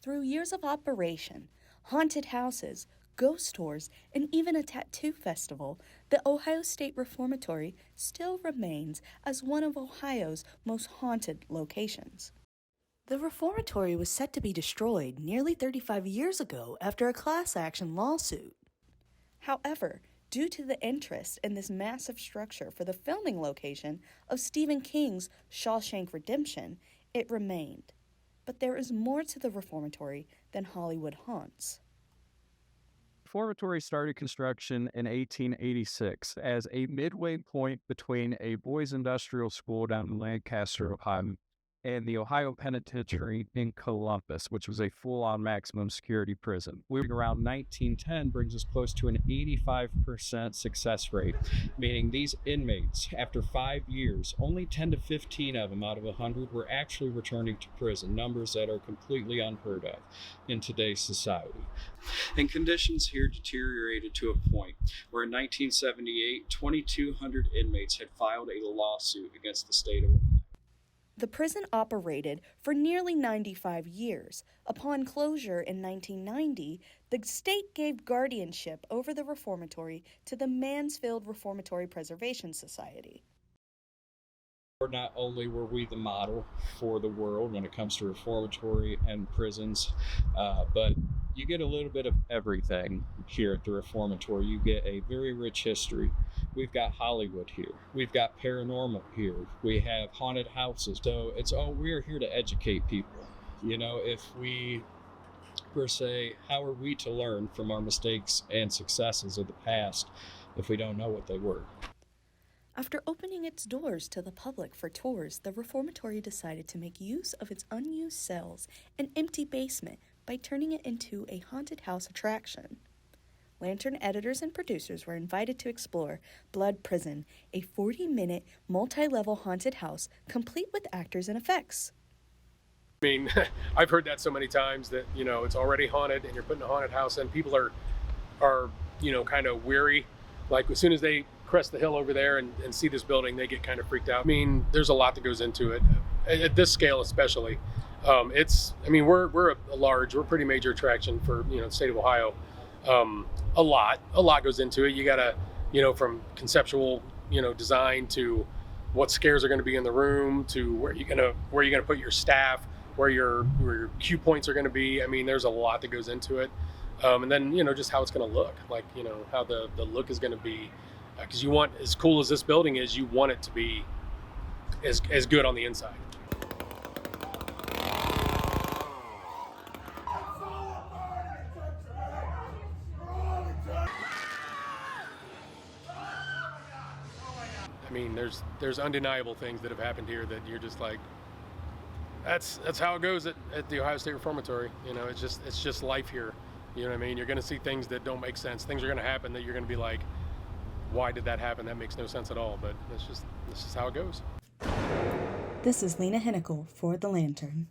Through years of operation, haunted houses, ghost tours, and even a tattoo festival, the Ohio State Reformatory still remains as one of Ohio's most haunted locations. The reformatory was set to be destroyed nearly 35 years ago after a class action lawsuit. However, due to the interest in this massive structure for the filming location of Stephen King's Shawshank Redemption, it remained. But there is more to the reformatory than Hollywood haunts. Reformatory started construction in 1886 as a midway point between a boys' industrial school down in Lancaster, Ohio, and the Ohio Penitentiary in Columbus, which was a full-on maximum security prison. Around 1910 brings us close to an 85% success rate, meaning these inmates, after 5 years, only 10 to 15 of them out of 100 were actually returning to prison, numbers that are completely unheard of in today's society. And conditions here deteriorated to a point where in 1978, 2,200 inmates had filed a lawsuit against the state of Ohio. The prison operated for nearly 95 years. Upon closure in 1990, the state gave guardianship over the reformatory to the Mansfield Reformatory Preservation Society. Not only were we the model for the world when it comes to reformatory and prisons, but you get a little bit of everything here at the reformatory. You get a very rich history. We've got Hollywood here. We've got paranormal here. We have haunted houses. So we're here to educate people. You know, if we per se, how are we to learn from our mistakes and successes of the past if we don't know what they were? After opening its doors to the public for tours, the reformatory decided to make use of its unused cells and empty basement by turning it into a haunted house attraction. Lantern editors and producers were invited to explore Blood Prison, a 40-minute, multi-level haunted house complete with actors and effects. I mean, I've heard that so many times that, you know, it's already haunted and you're putting a haunted house in. People are you know, kind of weary. Like as soon as they crest the hill over there and see this building, they get kind of freaked out. I mean, there's a lot that goes into it, at this scale especially. We're a pretty major attraction for, you know, the state of Ohio. A lot goes into it. You gotta, you know, from conceptual, you know, design to what scares are going to be in the room to where you're gonna put your staff, where your cue points are going to be. I mean, there's a lot that goes into it. And then, you know, just how it's going to look, like, you know, how the look is going to be, because you want, as cool as this building is, you want it to be as good on the inside. I mean, there's undeniable things that have happened here that you're just like, that's how it goes at the Ohio State Reformatory. You know, it's just life here. You know what I mean? You're going to see things that don't make sense. Things are going to happen that you're going to be like, why did that happen? That makes no sense at all. But this is how it goes. This is Lena Henicle for The Lantern.